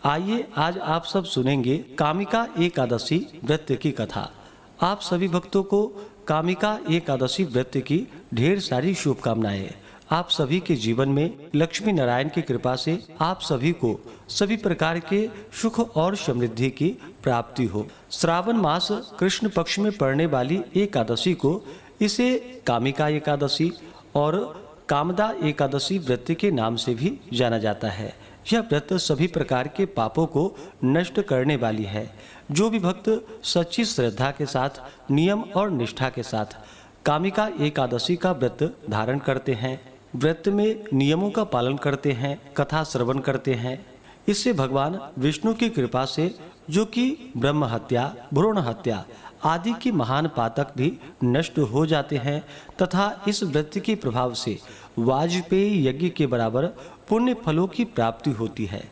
आइए आज आप सब सुनेंगे कामिका एकादशी व्रत की कथा। आप सभी भक्तों को कामिका एकादशी व्रत की ढेर सारी शुभकामनाएं। आप सभी के जीवन में लक्ष्मी नारायण की कृपा से आप सभी को सभी प्रकार के सुख और समृद्धि की प्राप्ति हो। श्रावण मास कृष्ण पक्ष में पड़ने वाली एकादशी को इसे कामिका एकादशी और कामदा एकादशी व्रत के नाम से भी जाना जाता है। यह व्रत सभी प्रकार के पापों को नष्ट करने वाली है। जो भी भक्त सच्ची श्रद्धा के साथ नियम और निष्ठा के साथ कामिका एकादशी का व्रत धारण करते हैं, व्रत में नियमों का पालन करते हैं, कथा श्रवण करते हैं, इससे भगवान विष्णु की कृपा से जो कि ब्रह्म हत्या, भ्रूण हत्या आदि की महान पातक भी नष्ट हो जाते हैं तथा इस व्रत के प्रभाव से वाजपेयी यज्ञ के बराबर पुण्य फलों की प्राप्ति होती है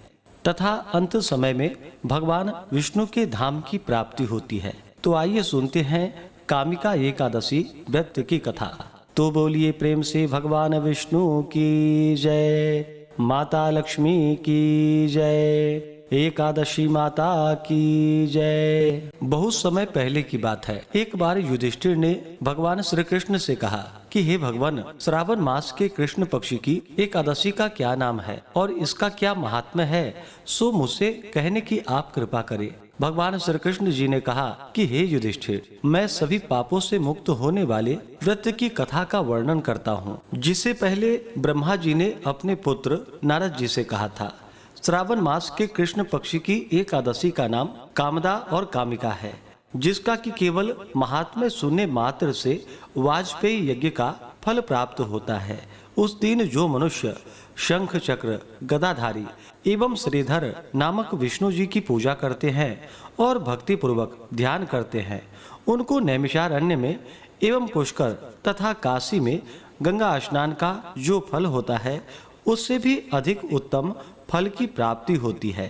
तथा अंत समय में भगवान विष्णु के धाम की प्राप्ति होती है। तो आइए सुनते हैं कामिका एकादशी व्रत की कथा। तो बोलिए प्रेम से भगवान विष्णु की जय, माता लक्ष्मी की जय, एकादशी माता की जय। बहुत समय पहले की बात है। एक बार युधिष्ठिर ने भगवान श्री कृष्ण से कहा कि हे भगवान, श्रावण मास के कृष्ण पक्षी की एकादशी का क्या नाम है और इसका क्या महात्म्य है, सो मुझसे कहने की आप कृपा करें। भगवान श्री कृष्ण जी ने कहा कि हे युधिष्ठिर, मैं सभी पापों से मुक्त होने वाले व्रत की कथा का वर्णन करता हूँ, जिसे पहले ब्रह्मा जी ने अपने पुत्र नारद जी से कहा था। श्रावण मास के कृष्ण पक्षी की एकादशी का नाम कामदा और कामिका है, जिसका कि केवल महात्म्य सुनने मात्र से वाजपेयी यज्ञ का फल प्राप्त होता है। उस दिन जो मनुष्य शंख चक्र गदाधारी एवं श्रीधर नामक विष्णु जी की पूजा करते हैं और भक्ति पूर्वक ध्यान करते हैं, उनको नैमिषारण्य में एवं पुष्कर तथा काशी में गंगा स्नान का जो फल होता है, उससे भी अधिक उत्तम फल की प्राप्ति होती है।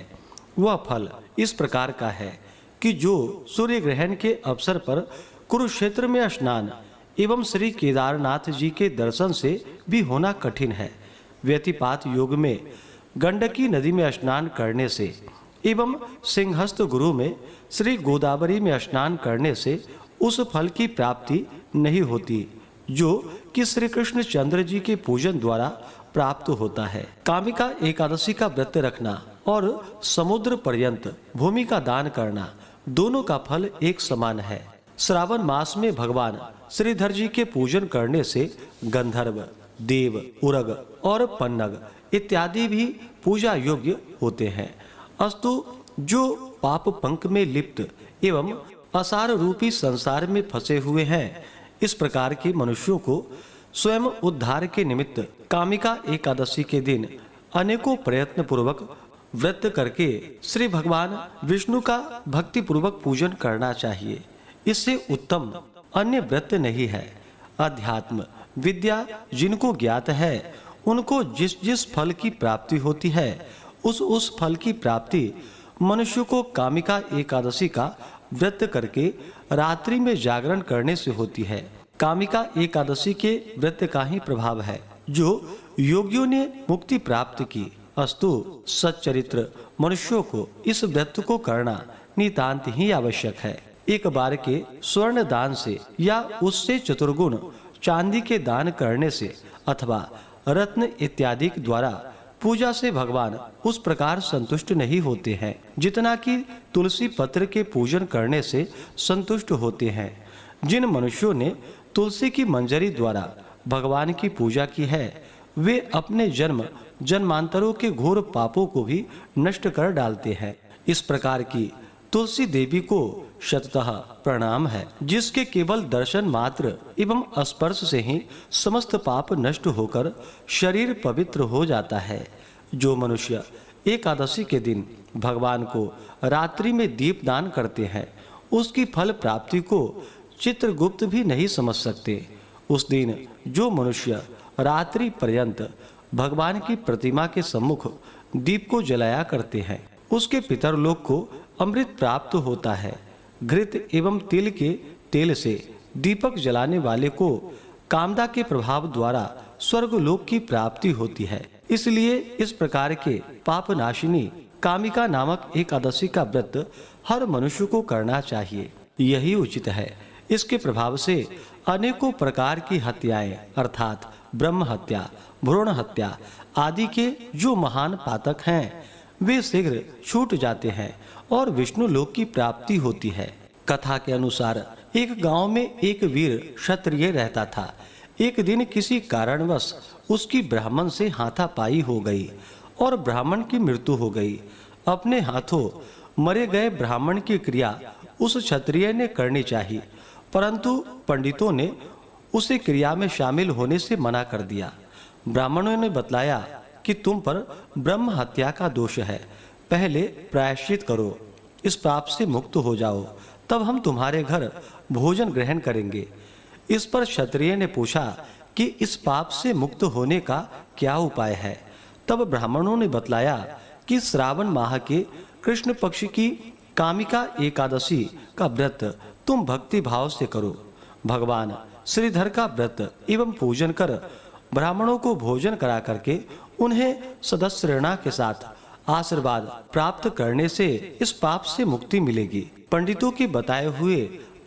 वह फल इस प्रकार का है कि जो सूर्य ग्रहण के अवसर पर कुरुक्षेत्र में स्नान एवं श्री केदारनाथ जी के दर्शन से भी होना कठिन है, व्यतिपात योग में गंडकी नदी में स्नान करने से एवं सिंहस्थ गुरु में श्री गोदावरी में स्नान करने से उस फल की प्राप्ति नहीं होती जो कि श्री कृष्ण चंद्र जी के पूजन द्वारा प्राप्त होता है। कामिका एकादशी का व्रत रखना और समुद्र पर्यंत भूमि का दान करना, दोनों का फल एक समान है। श्रावण मास में भगवान श्रीधर जी के पूजन करने से गंधर्व, देव, उरग और पन्नग इत्यादि भी पूजा योग्य होते हैं। अस्तु जो पाप पंख में लिप्त एवं असार रूपी संसार में फंसे हुए हैं, इस प्रकार के मनुष्यों को स्वयं उद्धार के निमित्त कामिका एकादशी के दिन अनेकों प्रयत्न पूर्वक व्रत करके श्री भगवान विष्णु का भक्ति पूर्वक पूजन करना चाहिए। इससे उत्तम अन्य व्रत नहीं है। अध्यात्म विद्या जिनको ज्ञात है, उनको जिस जिस फल की प्राप्ति होती है, उस फल की प्राप्ति मनुष्य को कामिका एकादशी का व्रत करके रात्रि में जागरण करने से होती है। कामिका एकादशी के व्रत का ही प्रभाव है जो योगियों ने मुक्ति प्राप्त की। अस्तु सच्चरित्र मनुष्यों को इस व्रत को करना नितांत ही आवश्यक है। एक बार के स्वर्ण दान से या उससे चतुर्गुण चांदी के दान करने से अथवा रत्न इत्यादि द्वारा पूजा से भगवान उस प्रकार संतुष्ट नहीं होते हैं जितना कि तुलसी पत्र के पूजन करने से संतुष्ट होते हैं। जिन मनुष्यों ने तुलसी की मंजरी द्वारा भगवान की पूजा की है, वे अपने जन्म जन्मांतरों के घोर पापों को भी नष्ट कर डालते हैं। इस प्रकार की तुलसी देवी को शततः प्रणाम है, जिसके केवल दर्शन मात्र एवं स्पर्श से ही समस्त पाप नष्ट होकर शरीर पवित्र हो जाता है। जो मनुष्य एकादशी के दिन भगवान को रात्रि में दीप दान करते हैं, उसकी फल प्राप्ति को चित्रगुप्त भी नहीं समझ सकते। उस दिन जो मनुष्य रात्रि पर्यंत भगवान की प्रतिमा के सम्मुख दीप को जलाया करते हैं, उसके पितरलोक को अमृत प्राप्त होता है। घृत एवं तिल के तेल से दीपक जलाने वाले को कामदा के प्रभाव द्वारा स्वर्गलोक की प्राप्ति होती है। इसलिए इस प्रकार के पापनाशिनी कामिका नामक एकादशी का व्रत हर मनुष्य को करना चाहिए, यही उचित है। इसके प्रभाव से अनेकों प्रकार की हत्याएं अर्थात ब्रह्म हत्या, भ्रूण हत्या आदि के जो महान पातक हैं वे शीघ्र छूट जाते हैं और विष्णु लोक की प्राप्ति होती है। कथा के अनुसार एक गांव में एक वीर क्षत्रिय रहता था। एक दिन किसी कारणवश उसकी ब्राह्मण से हाथापाई हो गई और ब्राह्मण की मृत्यु हो गई। अपने हाथों मरे गए ब्राह्मण की क्रिया उस क्षत्रिय ने करनी चाहिए, परंतु पंडितों ने उसे क्रिया में शामिल होने से मना कर दिया। ब्राह्मणों ने बतलाया कि तुम पर ब्रह्म हत्या का दोष है, पहले प्रायश्चित करो, इस पाप से मुक्त हो जाओ, तब हम तुम्हारे घर भोजन ग्रहण करेंगे। इस पर क्षत्रिय ने पूछा कि इस पाप से मुक्त होने का क्या उपाय है। तब ब्राह्मणों ने बतलाया कि श्रावण माह के कृष्ण पक्ष की कामिका एकादशी का व्रत तुम भक्ति भाव से करो। भगवान श्रीधर का व्रत एवं पूजन कर ब्राह्मणों को भोजन करा करके उन्हें सदस्यता के साथ आशीर्वाद प्राप्त करने से इस पाप से मुक्ति मिलेगी। पंडितों के बताए हुए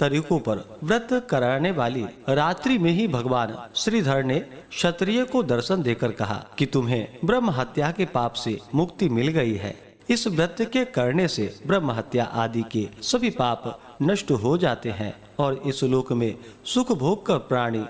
तरीकों पर व्रत कराने वाली रात्रि में ही भगवान श्रीधर ने क्षत्रिय को दर्शन देकर कहा कि तुम्हें ब्रह्म हत्या के पाप से मुक्ति मिल गई है। इस व्रत के करने से ब्रह्म हत्या आदि के सभी पाप नष्ट हो जाते हैं और इस लोक में सुख भोग कर प्राणी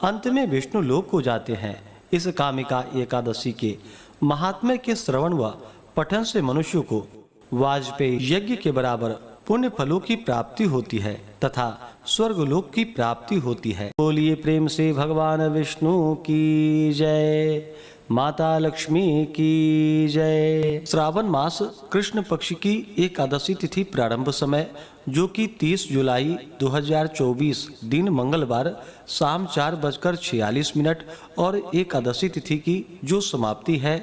अंत में विष्णु लोक को जाते हैं। इस कामिका एकादशी के महात्म्य के श्रवण व पठन से मनुष्य को वाजपेयी यज्ञ के बराबर पुण्य फलों की प्राप्ति होती है तथा स्वर्गलोक की प्राप्ति होती है। बोलिए प्रेम से भगवान विष्णु की जय, माता लक्ष्मी की जय। श्रावण मास कृष्ण पक्ष की एकादशी तिथि प्रारंभ समय जो कि 30 जुलाई 2024 दिन मंगलवार शाम 4:46 और एकादशी तिथि की जो समाप्ति है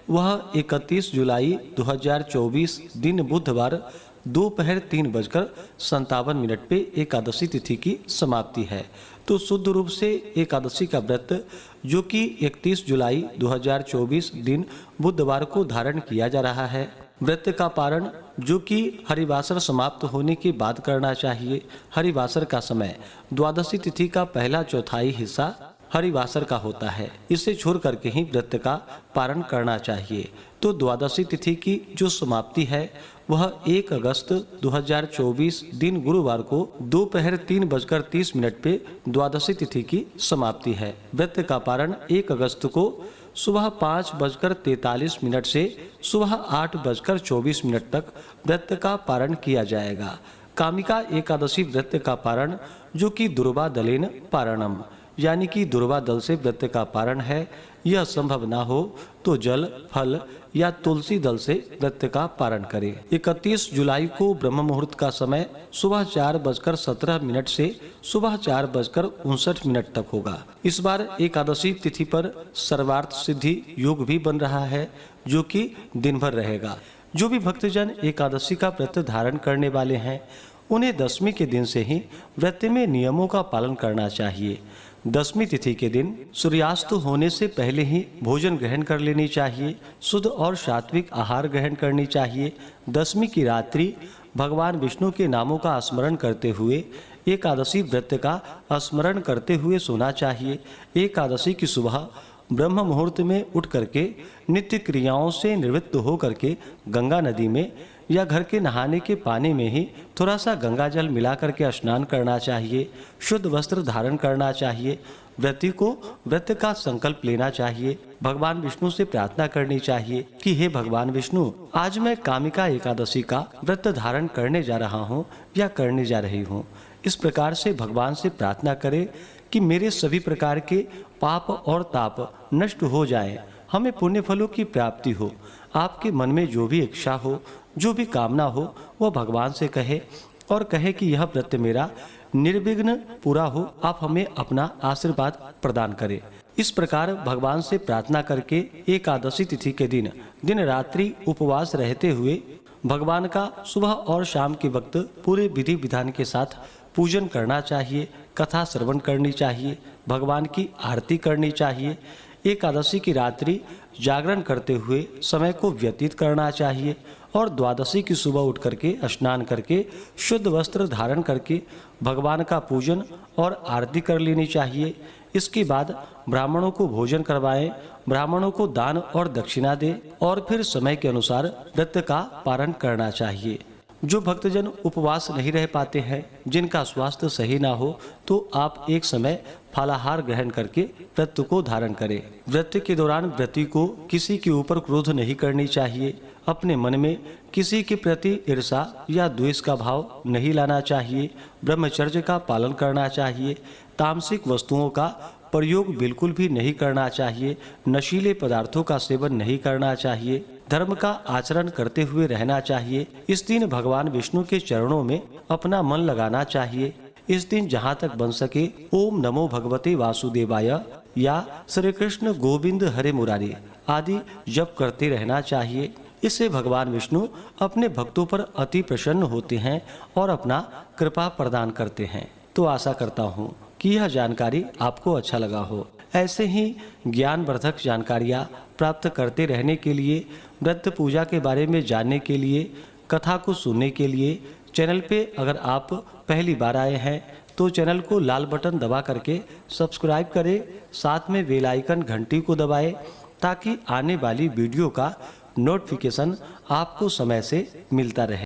वह 31 जुलाई 2024 दिन बुधवार दोपहर 3:57 पे एकादशी तिथि की समाप्ति है। तो शुद्ध रूप से एकादशी का व्रत जो कि 31 जुलाई 2024 दिन बुधवार को धारण किया जा रहा है। व्रत का पारण जो कि हरिवासर समाप्त होने के बाद करना चाहिए। हरिवासर का समय द्वादशी तिथि का पहला चौथाई हिस्सा हरिवासर का होता है, इसे छोड़ करके ही व्रत का पारण करना चाहिए। तो द्वादशी तिथि की जो समाप्ति है वह 1 अगस्त 2024 दिन गुरुवार को दोपहर 3:30 पे द्वादशी तिथि की समाप्ति है। व्रत का पारण 1 अगस्त को सुबह 5:43 से सुबह 8:24 तक व्रत का पारण किया जाएगा। कामिका एकादशी व्रत का पारण जो कि दुर्वा दलेन पारणम यानी कि दुर्वा दल से व्रत का पारण है, यह संभव ना हो तो जल, फल या तुलसी दल से व्रत का पारण करें। 31 जुलाई को ब्रह्म मुहूर्त का समय सुबह 4:17 से सुबह 4:59 तक होगा। इस बार एकादशी तिथि पर सर्वार्थ सिद्धि योग भी बन रहा है जो कि दिन भर रहेगा। जो भी भक्तजन एकादशी का व्रत धारण करने वाले हैं उन्हें दशमी के दिन से ही व्रत में नियमों का पालन करना चाहिए। दशमी तिथि के दिन सूर्यास्त होने से पहले ही भोजन ग्रहण कर लेनी चाहिए। शुद्ध और सात्विक आहार ग्रहण करनी चाहिए। दशमी की रात्रि भगवान विष्णु के नामों का स्मरण करते हुए एकादशी व्रत का स्मरण करते हुए सोना चाहिए। एकादशी की सुबह ब्रह्म मुहूर्त में उठ करके नित्य क्रियाओं से निवृत्त हो करके गंगा नदी में या घर के नहाने के पानी में ही थोड़ा सा गंगा जल मिला करके स्नान करना चाहिए। शुद्ध वस्त्र धारण करना चाहिए। व्रती को व्रत का संकल्प लेना चाहिए। भगवान विष्णु से प्रार्थना करनी चाहिए कि हे भगवान विष्णु, आज मैं कामिका एकादशी का व्रत धारण करने जा रहा हूँ या करने जा रही हूँ। इस प्रकार से भगवान से प्रार्थना करें कि मेरे सभी प्रकार के पाप और ताप नष्ट हो जाएं, हमें पुण्य फलों की प्राप्ति हो। आपके मन में जो भी इच्छा हो, जो भी कामना हो, वह भगवान से कहे और कहे कि यह व्रत मेरा निर्विघ्न पूरा हो, आप हमें अपना आशीर्वाद प्रदान करें। इस प्रकार भगवान से प्रार्थना करके एकादशी तिथि के दिन रात्रि उपवास रहते हुए भगवान का सुबह और शाम के वक्त पूरे विधि विधान के साथ पूजन करना चाहिए। कथा श्रवण करनी चाहिए। भगवान की आरती करनी चाहिए। एकादशी की रात्रि जागरण करते हुए समय को व्यतीत करना चाहिए और द्वादशी की सुबह उठ करके स्नान करके शुद्ध वस्त्र धारण करके भगवान का पूजन और आरती कर लेनी चाहिए। इसके बाद ब्राह्मणों को भोजन करवाएं, ब्राह्मणों को दान और दक्षिणा दें और फिर समय के अनुसार व्रत का पारण करना चाहिए। जो भक्तजन उपवास नहीं रह पाते हैं, जिनका स्वास्थ्य सही ना हो, तो आप एक समय फलाहार ग्रहण करके व्रत को धारण करें। व्रत के दौरान व्रती को किसी के ऊपर क्रोध नहीं करनी चाहिए। अपने मन में किसी के प्रति ईर्षा या द्वेष का भाव नहीं लाना चाहिए। ब्रह्मचर्य का पालन करना चाहिए। तामसिक वस्तुओं का प्रयोग बिल्कुल भी नहीं करना चाहिए। नशीले पदार्थों का सेवन नहीं करना चाहिए। धर्म का आचरण करते हुए रहना चाहिए। इस दिन भगवान विष्णु के चरणों में अपना मन लगाना चाहिए। इस दिन जहाँ तक बन सके ओम नमो भगवते वासुदेवाय या श्री कृष्ण गोविंद हरे मुरारी आदि जप करते रहना चाहिए। इससे भगवान विष्णु अपने भक्तों पर अति प्रसन्न होते हैं और अपना कृपा प्रदान करते हैं। तो आशा करता हूँ कि यह जानकारी आपको अच्छा लगा हो। ऐसे ही ज्ञानवर्धक जानकारियाँ प्राप्त करते रहने के लिए, व्रत पूजा के बारे में जानने के लिए, कथा को सुनने के लिए चैनल पे अगर आप पहली बार आए हैं तो चैनल को लाल बटन दबा करके सब्सक्राइब करें। साथ में बेल आइकन घंटी को दबाएं ताकि आने वाली वीडियो का नोटिफिकेशन आपको समय से मिलता रहे।